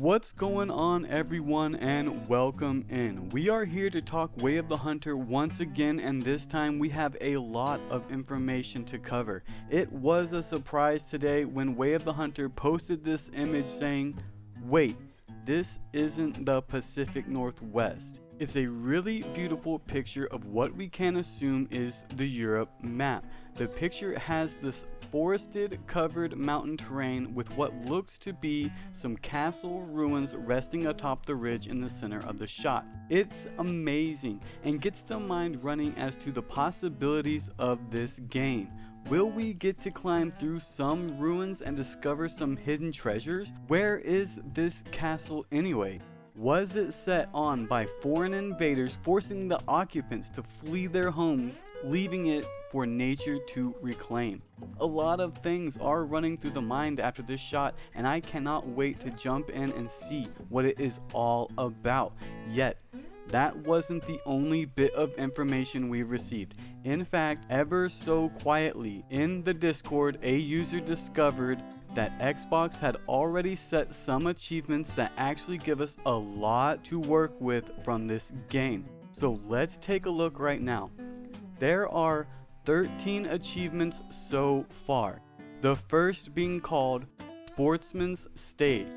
What's going on, everyone, and welcome in. We are here to talk Way of the Hunter once again, and this time we have a lot of information to cover. It was a surprise today when Way of the Hunter posted this image saying, wait, this isn't the Pacific Northwest. It's a really beautiful picture of what we can assume is the Europe map. The picture has this forested, covered mountain terrain with what looks to be some castle ruins resting atop the ridge in the center of the shot. It's amazing and gets the mind running as to the possibilities of this game. Will we get to climb through some ruins and discover some hidden treasures? Where is this castle anyway? Was it set on by foreign invaders forcing the occupants to flee their homes, leaving it for nature to reclaim? A lot of things are running through the mind after this shot, and I cannot wait to jump in and see what it is all about. Yet, that wasn't the only bit of information we received. In fact, ever so quietly in the Discord, a user discovered that Xbox had already set some achievements that actually give us a lot to work with from this game. So let's take a look right now. There are 13 achievements so far. The first being called Sportsman's Stage,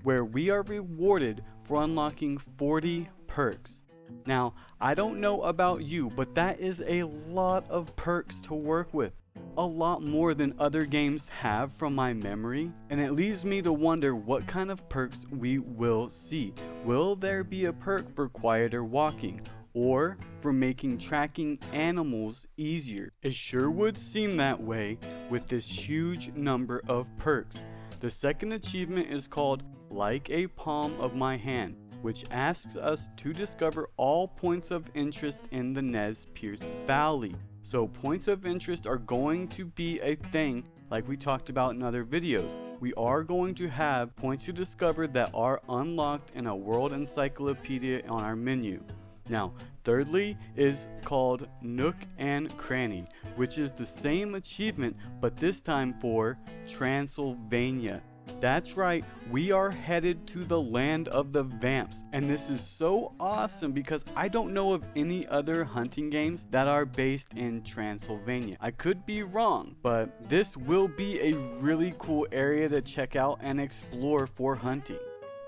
where we are rewarded for unlocking 40 perks. Now, I don't know about you, but that is a lot of perks to work with. A lot more than other games have from my memory, and it leaves me to wonder what kind of perks we will see. Will there be a perk for quieter walking, or for making tracking animals easier? It sure would seem that way with this huge number of perks. The second achievement is called Like a Palm of My Hand, which asks us to discover all points of interest in the Nez Perce Valley. So points of interest are going to be a thing like we talked about in other videos. We are going to have points to discover that are unlocked in a world encyclopedia on our menu. Now, thirdly is called Nook and Cranny, which is the same achievement but this time for Transylvania. That's right, we are headed to the land of the Vamps, and this is so awesome because I don't know of any other hunting games that are based in Transylvania. I could be wrong, but this will be a really cool area to check out and explore for hunting.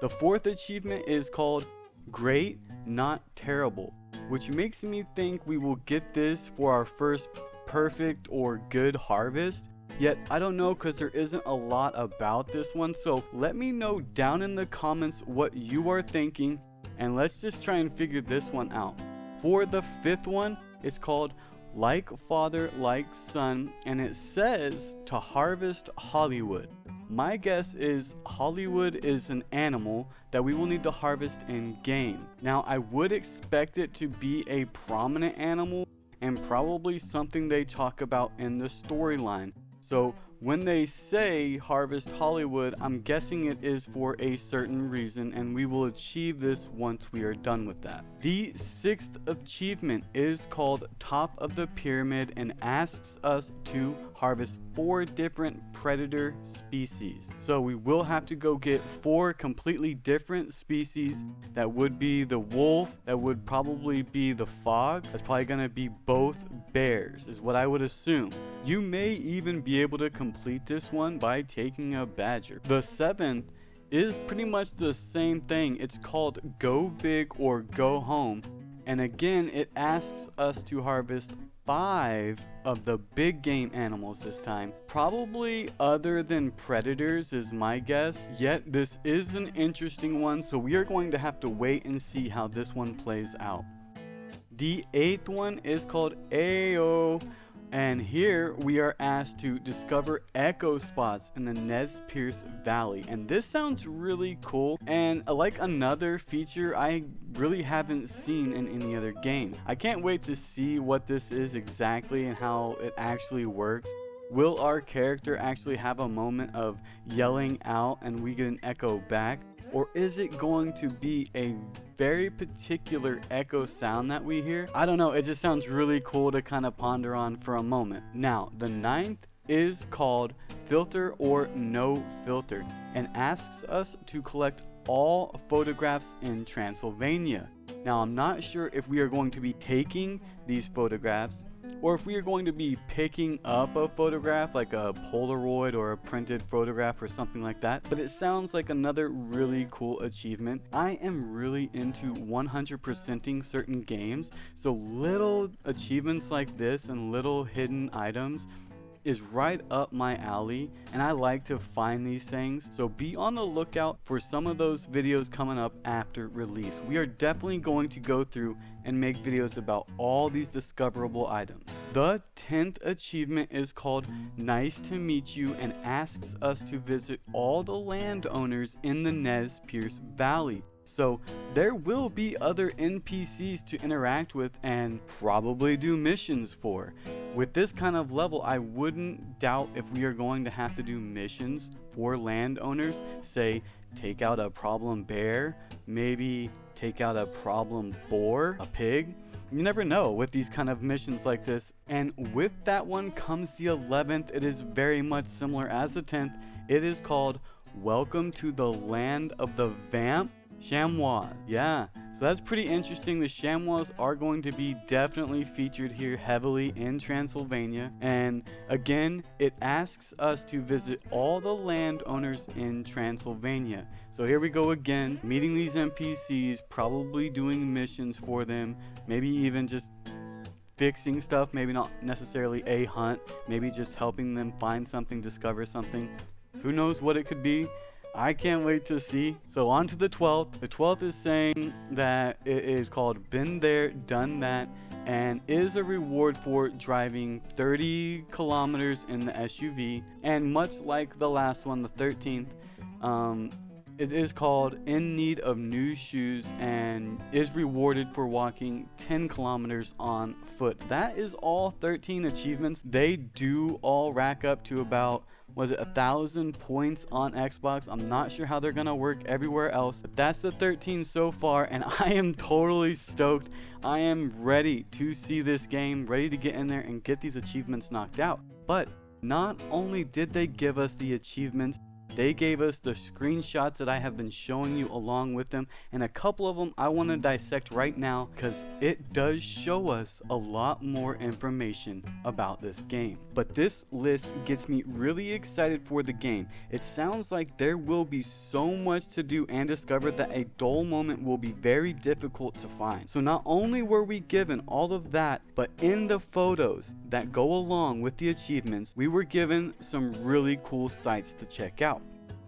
The fourth achievement is called Great Not Terrible, which makes me think we will get this for our first perfect or good harvest. Yet, I don't know because there isn't a lot about this one, so let me know down in the comments what you are thinking, and let's just try and figure this one out. For the fifth one, it's called Like Father, Like Son, and it says to harvest Hollywood. My guess is Hollywood is an animal that we will need to harvest in game. Now, I would expect it to be a prominent animal and probably something they talk about in the storyline. So when they say harvest Hollywood, I'm guessing it is for a certain reason, and we will achieve this once we are done with that. The sixth achievement is called Top of the Pyramid and asks us to harvest 4 different predator species. So we will have to go get 4 completely different species. That would be the wolf, that would probably be the fox, that's probably gonna be both bears, is what I would assume. You may even be able to complete this one by taking a badger. The seventh is pretty much the same thing. It's called Go Big or Go Home, and again it asks us to harvest 5 of the big game animals this time, probably other than predators is my guess. Yet this is an interesting one, so we are going to have to wait and see how this one plays out. The 8th one is called Ayo, and here we are asked to discover echo spots in the Nez Perce Valley, and this sounds really cool and like another feature I really haven't seen in any other games. I can't wait to see what this is exactly and how it actually works. Will our character actually have a moment of yelling out and we get an echo back? Or is it going to be a very particular echo sound that we hear? I don't know, it just sounds really cool to kind of ponder on for a moment. Now, the 9th is called Filter or No Filter and asks us to collect all photographs in Transylvania. Now, I'm not sure if we are going to be taking these photographs or if we are going to be picking up a photograph like a Polaroid or a printed photograph or something like that, but it sounds like another really cool achievement. I am really into 100%ing certain games, so little achievements like this and little hidden items is right up my alley, and I like to find these things, so be on the lookout for some of those videos coming up after release. We are definitely going to go through and make videos about all these discoverable items. The 10th achievement is called Nice to Meet You and asks us to visit all the landowners in the Nez Perce Valley. So there will be other NPCs to interact with and probably do missions for. With this kind of level, I wouldn't doubt if we are going to have to do missions for landowners. Say, take out a problem bear, maybe take out a problem boar, a pig. You never know with these kind of missions like this. And with that one comes the 11th. It is very much similar as the 10th. It is called Welcome to the Land of the Vamp Chamois. Yeah, so that's pretty interesting. The chamois are going to be definitely featured here heavily in Transylvania, and again it asks us to visit all the landowners in Transylvania. So here we go again, meeting these NPCs, probably doing missions for them, maybe even just fixing stuff, maybe not necessarily a hunt, maybe just helping them find something, discover something. Who knows what it could be? I can't wait to see. So on to the 12th. The 12th is saying that it is called Been There, Done That, and is a reward for driving 30 kilometers in the SUV. And much like the last one, the 13th, it is called In Need of New Shoes and is rewarded for walking 10 kilometers on foot. That is all 13 achievements. They do all rack up to about, was it 1,000 points on Xbox? I'm not sure how they're gonna work everywhere else, but that's the 13 so far, and I am totally stoked. I am ready to see this game, ready to get in there and get these achievements knocked out. But not only did they give us the achievements, they gave us the screenshots that I have been showing you along with them, and a couple of them I want to dissect right now because it does show us a lot more information about this game. But this list gets me really excited for the game. It sounds like there will be so much to do and discover that a dull moment will be very difficult to find. So not only were we given all of that, but in the photos that go along with the achievements, we were given some really cool sights to check out.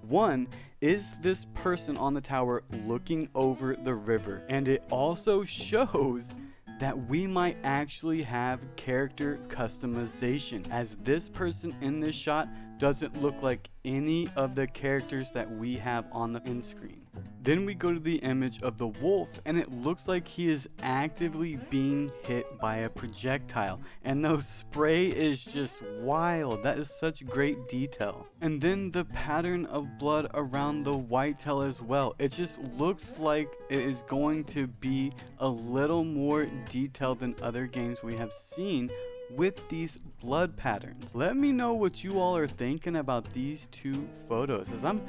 One is this person on the tower looking over the river, and it also shows that we might actually have character customization, as this person in this shot doesn't look like any of the characters that we have on the end screen. Then we go to the image of the wolf, and it looks like he is actively being hit by a projectile, and the spray is just wild. That is such great detail. And then the pattern of blood around the whitetail as well. It just looks like it is going to be a little more detailed than other games we have seen with these blood patterns. Let me know what you all are thinking about these two photos, as I'm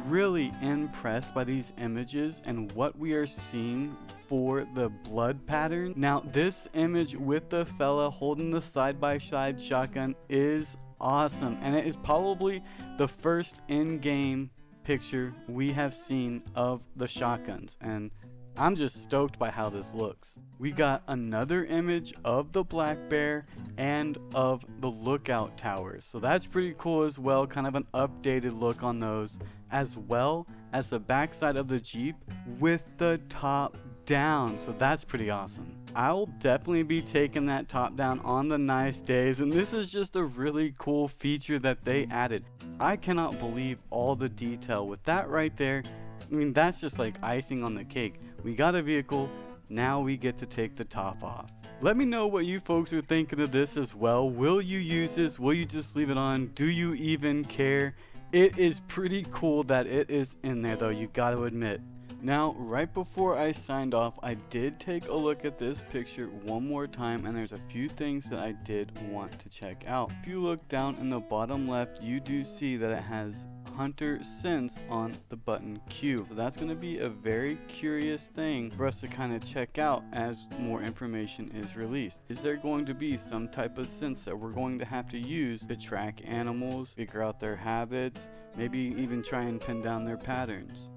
really impressed by these images and what we are seeing for the blood pattern. Now this image with the fella holding the side-by-side shotgun is awesome, and it is probably the first in-game picture we have seen of the shotguns, and I'm just stoked by how this looks. We got another image of the black bear and of the lookout towers, so that's pretty cool as well, kind of an updated look on those, as well as the backside of the Jeep with the top down, so that's pretty awesome. I'll definitely be taking that top down on the nice days, and this is just a really cool feature that they added. I cannot believe all the detail with that right there. I mean, that's just like icing on the cake. We got a vehicle, now we get to take the top off. Let me know what you folks are thinking of this as well. Will you use this? Will you just leave it on? Do you even care? It is pretty cool that it is in there though, you gotta admit. Now, right before I signed off, I did take a look at this picture one more time, and there's a few things that I did want to check out. If you look down in the bottom left, you do see that it has hunter sense on the button Q. So that's going to be a very curious thing for us to kind of check out as more information is released. Is there going to be some type of sense that we're going to have to use to track animals, figure out their habits, maybe even try and pin down their patterns?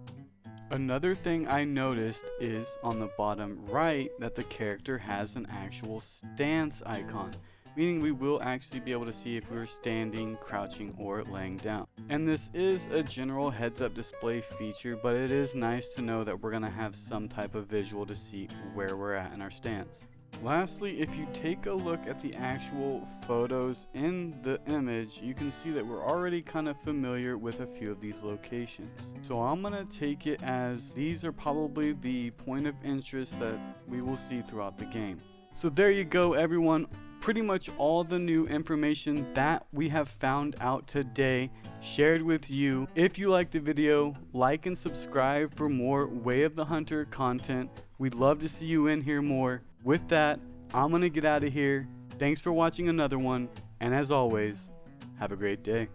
Another thing I noticed is on the bottom right that the character has an actual stance icon, meaning we will actually be able to see if we're standing, crouching, or laying down. And this is a general heads-up display feature, but it is nice to know that we're going to have some type of visual to see where we're at in our stance. Lastly, if you take a look at the actual photos in the image, you can see that we're already kind of familiar with a few of these locations. So I'm going to take it as these are probably the point of interest that we will see throughout the game. So there you go, everyone. Pretty much all the new information that we have found out today shared with you. If you liked the video, like and subscribe for more Way of the Hunter content. We'd love to see you in here more. With that, I'm gonna get out of here. Thanks for watching another one, and as always, have a great day.